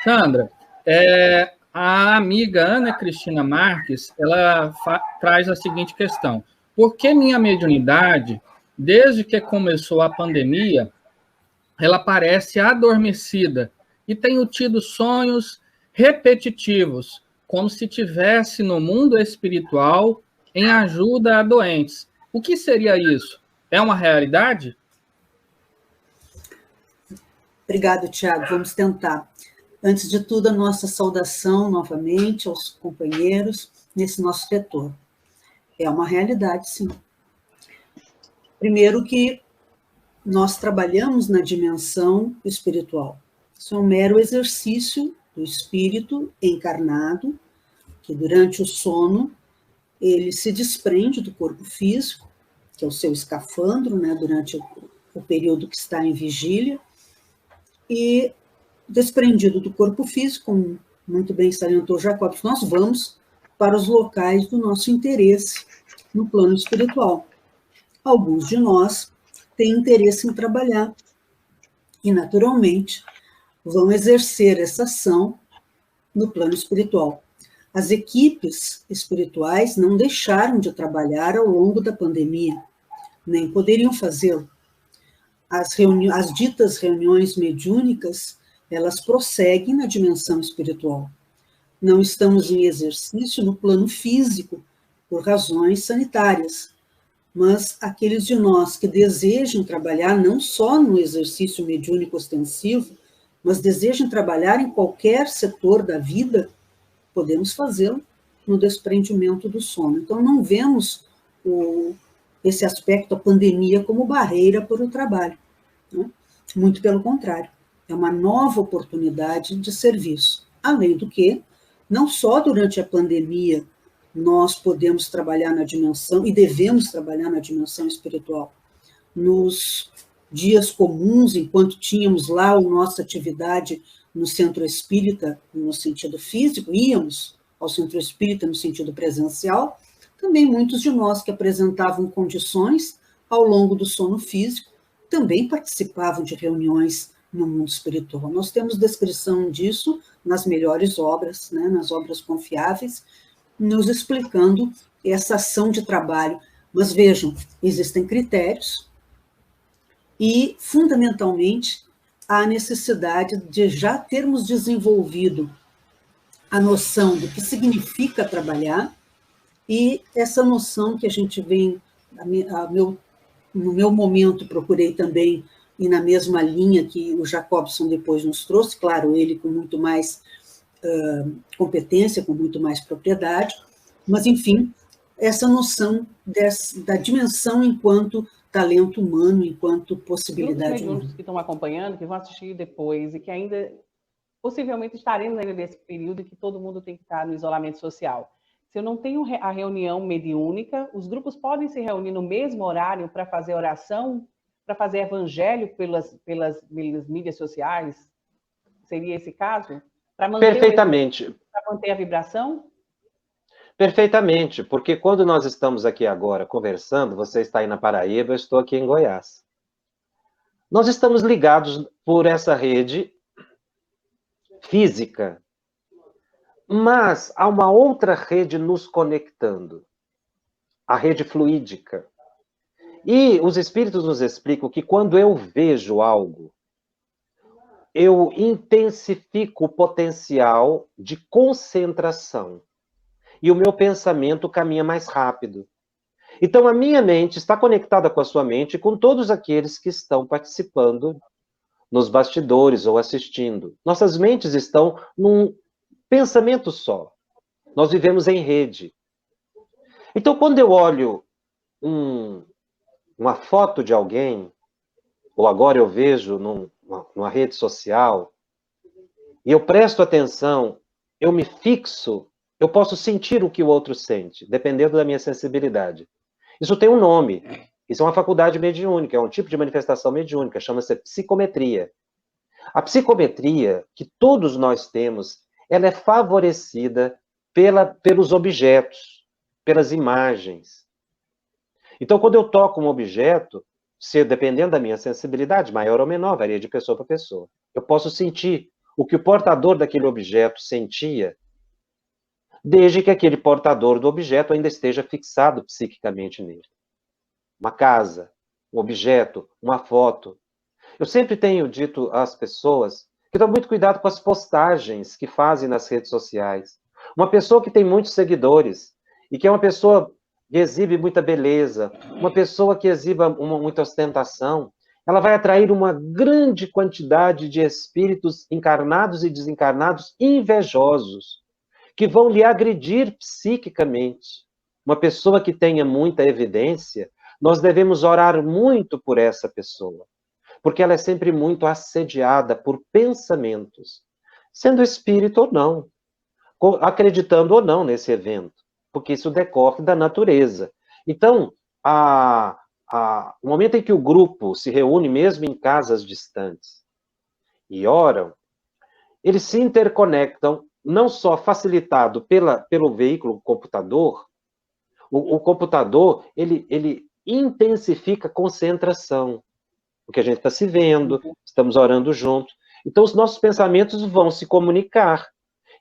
Sandra, a amiga Ana Cristina Marques, ela traz a seguinte questão: por que minha mediunidade, desde que começou a pandemia, ela parece adormecida e tenho tido sonhos repetitivos, como se tivesse no mundo espiritual em ajuda a doentes? O que seria isso? É uma realidade? Obrigado, Tiago. Vamos tentar. Antes de tudo, a nossa saudação novamente aos companheiros nesse nosso setor. É uma realidade, sim. Primeiro que nós trabalhamos na dimensão espiritual. Isso é um mero exercício do espírito encarnado, que durante o sono ele se desprende do corpo físico, que é o seu escafandro, né, durante o período que está em vigília, e desprendido do corpo físico, como muito bem salientou Jacob, nós vamos para os locais do nosso interesse no plano espiritual. Alguns de nós têm interesse em trabalhar e, naturalmente, vão exercer essa ação no plano espiritual. As equipes espirituais não deixaram de trabalhar ao longo da pandemia, nem poderiam fazê-lo. As ditas reuniões mediúnicas, elas prosseguem na dimensão espiritual. Não estamos em exercício no plano físico, por razões sanitárias, mas aqueles de nós que desejam trabalhar não só no exercício mediúnico ostensivo, mas desejam trabalhar em qualquer setor da vida, podemos fazê-lo no desprendimento do sono. Então, não vemos esse aspecto, a pandemia, como barreira para o trabalho. Né? Muito pelo contrário, é uma nova oportunidade de serviço. Além do que, não só durante a pandemia nós podemos trabalhar na dimensão, e devemos trabalhar na dimensão espiritual. Nos dias comuns, enquanto tínhamos lá a nossa atividade no centro espírita, no sentido físico, íamos ao centro espírita no sentido presencial, também muitos de nós que apresentavam condições ao longo do sono físico também participavam de reuniões no mundo espiritual. Nós temos descrição disso nas melhores obras, né, nas obras confiáveis, nos explicando essa ação de trabalho. Mas vejam, existem critérios e, fundamentalmente, há necessidade de já termos desenvolvido a noção do que significa trabalhar e essa noção que a gente vem, no meu momento, procurei também, e na mesma linha que o Jacobson depois nos trouxe, claro, ele com muito mais competência, com muito mais propriedade, mas, enfim, essa noção da dimensão enquanto talento humano, enquanto possibilidade humana. Os que estão acompanhando, que vão assistir depois, e que ainda, possivelmente, estaremos ainda nesse período que todo mundo tem que estar no isolamento social. Se eu não tenho a reunião mediúnica, os grupos podem se reunir no mesmo horário para fazer oração, para fazer evangelho pelas mídias sociais? Seria esse caso? Perfeitamente. Para manter a vibração? Perfeitamente, porque quando nós estamos aqui agora conversando, você está aí na Paraíba, eu estou aqui em Goiás. Nós estamos ligados por essa rede física, mas há uma outra rede nos conectando, a rede fluídica. E os espíritos nos explicam que quando eu vejo algo, eu intensifico o potencial de concentração. E o meu pensamento caminha mais rápido. Então, a minha mente está conectada com a sua mente e com todos aqueles que estão participando nos bastidores ou assistindo. Nossas mentes estão num pensamento só. Nós vivemos em rede. Então, quando eu olho uma foto de alguém, ou agora eu vejo numa rede social, e eu presto atenção, eu me fixo, eu posso sentir o que o outro sente, dependendo da minha sensibilidade. Isso tem um nome. Isso é uma faculdade mediúnica, é um tipo de manifestação mediúnica, chama-se psicometria. A psicometria, que todos nós temos, ela é favorecida pelos objetos, pelas imagens. Então, quando eu toco um objeto, dependendo da minha sensibilidade, maior ou menor, varia de pessoa para pessoa, eu posso sentir o que o portador daquele objeto sentia, desde que aquele portador do objeto ainda esteja fixado psiquicamente nele. Uma casa, um objeto, uma foto. Eu sempre tenho dito às pessoas que tomem muito cuidado com as postagens que fazem nas redes sociais. Uma pessoa que tem muitos seguidores e que é uma pessoa que exibe muita beleza, uma pessoa que exiba muita ostentação, ela vai atrair uma grande quantidade de espíritos encarnados e desencarnados invejosos, que vão lhe agredir psiquicamente. Uma pessoa que tenha muita evidência, nós devemos orar muito por essa pessoa, porque ela é sempre muito assediada por pensamentos, sendo espírito ou não, acreditando ou não nesse evento, porque isso decorre da natureza. Então, o momento em que o grupo se reúne, mesmo em casas distantes, e oram, eles se interconectam, não só facilitado pelo veículo, o computador. O computador, ele intensifica a concentração, porque a gente está se vendo, estamos orando junto. Então, os nossos pensamentos vão se comunicar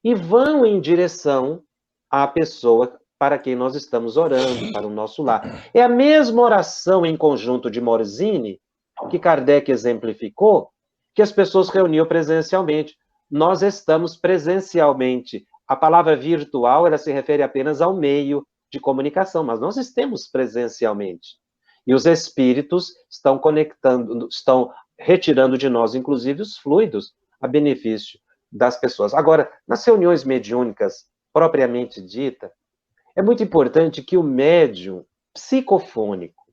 e vão em direção à pessoa para quem nós estamos orando, para o nosso lar. É a mesma oração em conjunto de Morzine, que Kardec exemplificou, que as pessoas reuniam presencialmente. Nós estamos presencialmente. A palavra virtual, ela se refere apenas ao meio de comunicação, mas nós estamos presencialmente. E os espíritos estão conectando, estão retirando de nós, inclusive, os fluidos a benefício das pessoas. Agora, nas reuniões mediúnicas propriamente dita, é muito importante que o médium psicofônico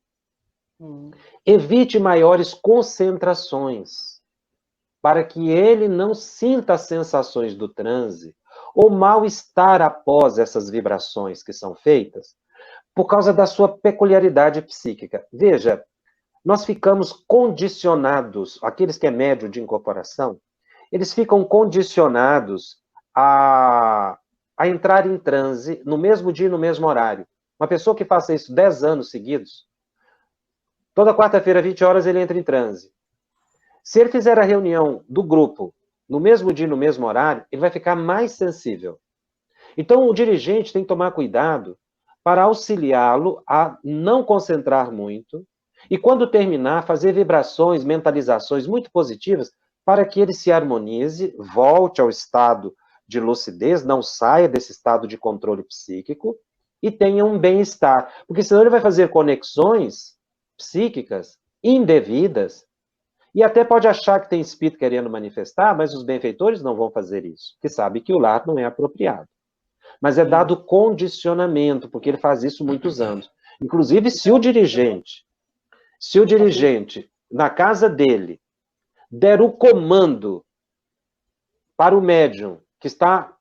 evite maiores concentrações, para que ele não sinta as sensações do transe ou mal-estar após essas vibrações que são feitas, por causa da sua peculiaridade psíquica. Veja, nós ficamos condicionados, aqueles que é médium de incorporação, eles ficam condicionados a entrar em transe no mesmo dia e no mesmo horário. Uma pessoa que faça isso 10 anos seguidos, toda quarta-feira, 20 horas, ele entra em transe. Se ele fizer a reunião do grupo no mesmo dia e no mesmo horário, ele vai ficar mais sensível. Então, o dirigente tem que tomar cuidado para auxiliá-lo a não concentrar muito e, quando terminar, fazer vibrações, mentalizações muito positivas para que ele se harmonize, volte ao estado de lucidez, não saia desse estado de controle psíquico e tenha um bem-estar. Porque senão ele vai fazer conexões psíquicas indevidas e até pode achar que tem espírito querendo manifestar, mas os benfeitores não vão fazer isso, porque sabe que o lar não é apropriado. Mas é dado condicionamento, porque ele faz isso muitos anos. Inclusive, se o dirigente, na casa dele, der o comando para o médium, que está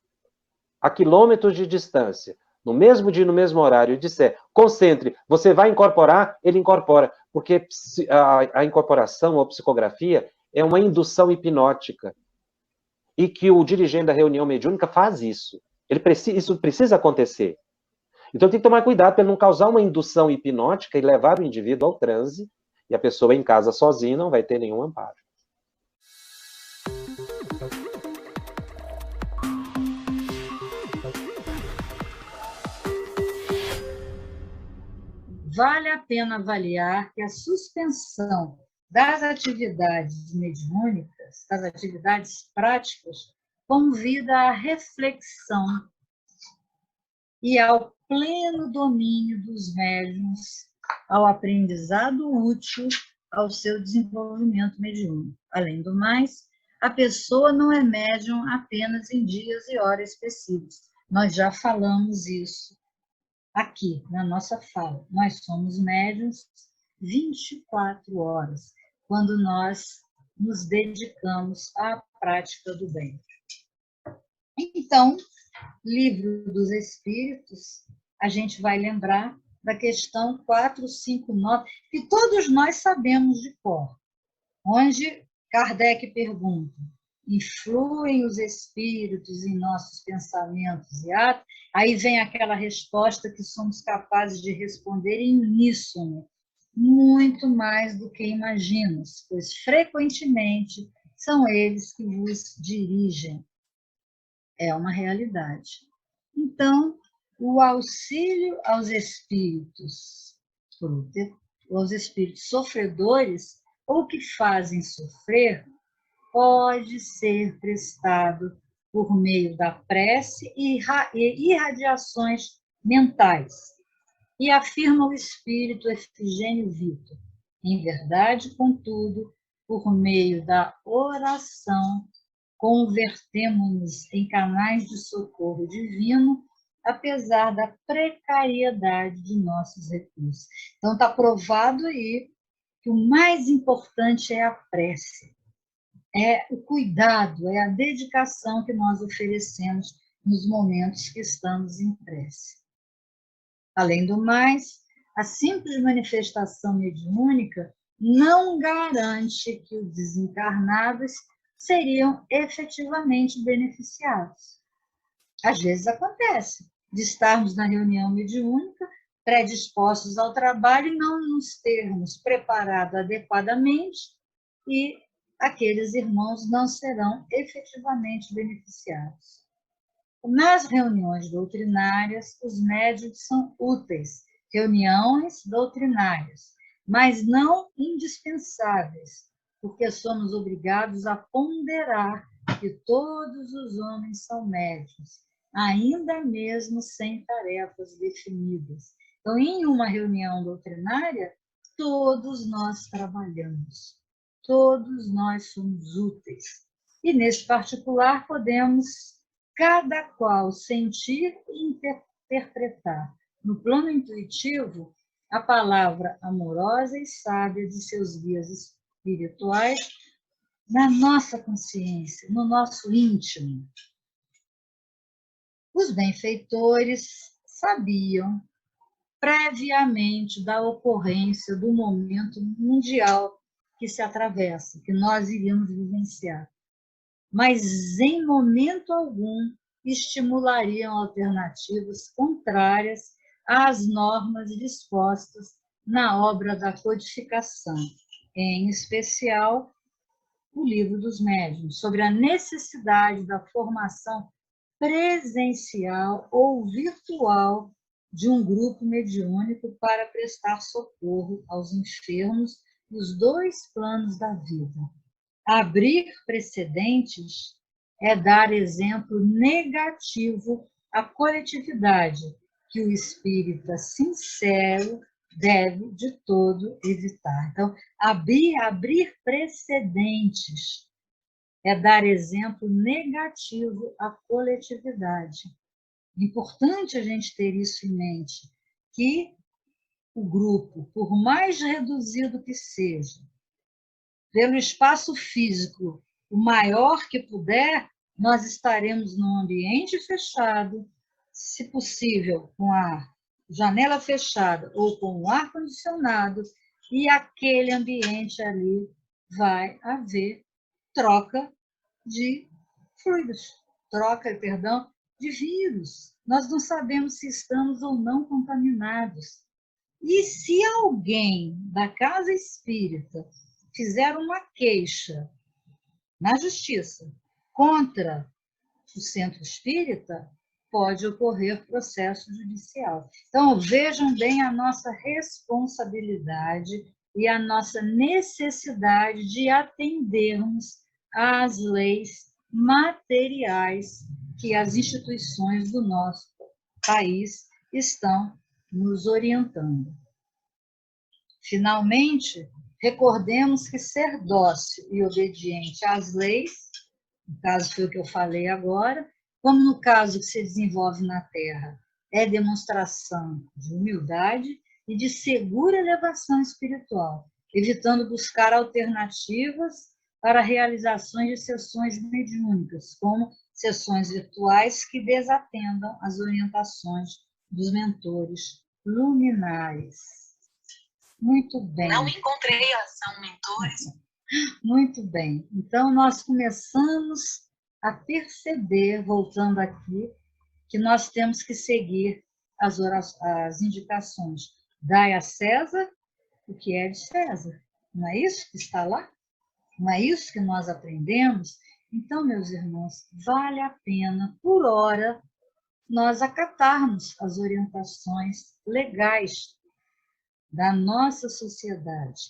a quilômetros de distância, no mesmo dia, no mesmo horário, e disser, concentre, você vai incorporar, ele incorpora, porque a incorporação ou psicografia é uma indução hipnótica, e que o dirigente da reunião mediúnica faz isso. Isso precisa acontecer. Então tem que tomar cuidado para não causar uma indução hipnótica e levar o indivíduo ao transe, e a pessoa em casa sozinha não vai ter nenhum amparo. Vale a pena avaliar que a suspensão das atividades mediúnicas, das atividades práticas, convida à reflexão e ao pleno domínio dos médiuns, ao aprendizado útil ao seu desenvolvimento mediúnico. Além do mais, a pessoa não é médium apenas em dias e horas específicos. Nós já falamos isso aqui, na nossa fala. Nós somos médiuns 24 horas, quando nós nos dedicamos à prática do bem. Então, Livro dos Espíritos, a gente vai lembrar da questão 459, que todos nós sabemos de cor, onde Kardec pergunta: influem os espíritos em nossos pensamentos e atos? Aí vem aquela resposta que somos capazes de responder em uníssono, muito mais do que imaginamos, pois frequentemente são eles que vos dirigem. É uma realidade. Então, o auxílio aos espíritos sofredores ou que fazem sofrer pode ser prestado por meio da prece e irradiações mentais. E afirma o espírito Efigênio Vitor. Em verdade, contudo, por meio da oração, convertemo-nos em canais de socorro divino, apesar da precariedade de nossos recursos. Então, está provado aí que o mais importante é a prece, é o cuidado, é a dedicação que nós oferecemos nos momentos que estamos em prece. Além do mais, a simples manifestação mediúnica não garante que os desencarnados seriam efetivamente beneficiados. Às vezes acontece de estarmos na reunião mediúnica, predispostos ao trabalho e não nos termos preparado adequadamente e aqueles irmãos não serão efetivamente beneficiados. Nas reuniões doutrinárias, os médiuns são úteis, reuniões doutrinárias, mas não indispensáveis, porque somos obrigados a ponderar que todos os homens são médiuns, ainda mesmo sem tarefas definidas. Então, em uma reunião doutrinária, todos nós trabalhamos, todos nós somos úteis. E, neste particular, podemos cada qual sentir e interpretar, no plano intuitivo, a palavra amorosa e sábia de seus guias espirituais na nossa consciência, no nosso íntimo. Os benfeitores sabiam previamente da ocorrência do momento mundial que se atravessa, que nós iríamos vivenciar, mas em momento algum estimulariam alternativas contrárias às normas dispostas na obra da codificação, em especial o Livro dos Médiuns, sobre a necessidade da formação presencial ou virtual de um grupo mediúnico para prestar socorro aos enfermos dos dois planos da vida. Abrir precedentes é dar exemplo negativo à coletividade, que o espírita sincero deve de todo evitar. Então, abrir precedentes é dar exemplo negativo à coletividade. É importante a gente ter isso em mente, que o grupo, por mais reduzido que seja, pelo espaço físico, o maior que puder, nós estaremos num ambiente fechado, se possível, com a janela fechada ou com o ar-condicionado, e aquele ambiente ali vai haver troca de fluidos, de vírus. Nós não sabemos se estamos ou não contaminados. E se alguém da casa espírita fizer uma queixa na justiça contra o centro espírita, pode ocorrer processo judicial. Então, vejam bem a nossa responsabilidade e a nossa necessidade de atendermos às leis materiais que as instituições do nosso país estão nos orientando. Finalmente, recordemos que ser dócil e obediente às leis, no caso foi o que eu falei agora, como no caso que se desenvolve na Terra, é demonstração de humildade e de segura elevação espiritual, evitando buscar alternativas para realizações de sessões mediúnicas, como sessões virtuais que desatendam as orientações dos mentores luminares. Muito bem. Não encontrei a ação mentores. Muito bem. Então, nós começamos a perceber, voltando aqui, que nós temos que seguir as indicações. Dai a César o que é de César. Não é isso que está lá? Não é isso que nós aprendemos? Então, meus irmãos, vale a pena, por hora, nós acatarmos as orientações legais da nossa sociedade,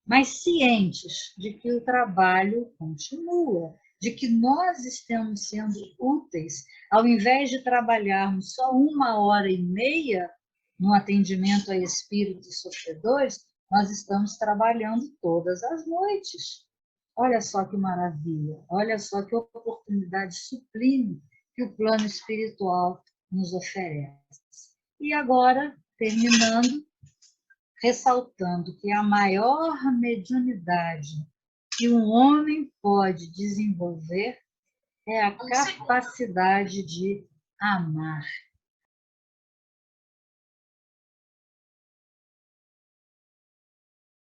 mas cientes de que o trabalho continua, de que nós estamos sendo úteis, ao invés de trabalharmos só 1h30 no atendimento a espíritos sofredores, nós estamos trabalhando todas as noites. Olha só que maravilha, olha só que oportunidade sublime que o plano espiritual nos oferece. E agora, terminando, ressaltando que a maior mediunidade que um homem pode desenvolver é a capacidade de amar.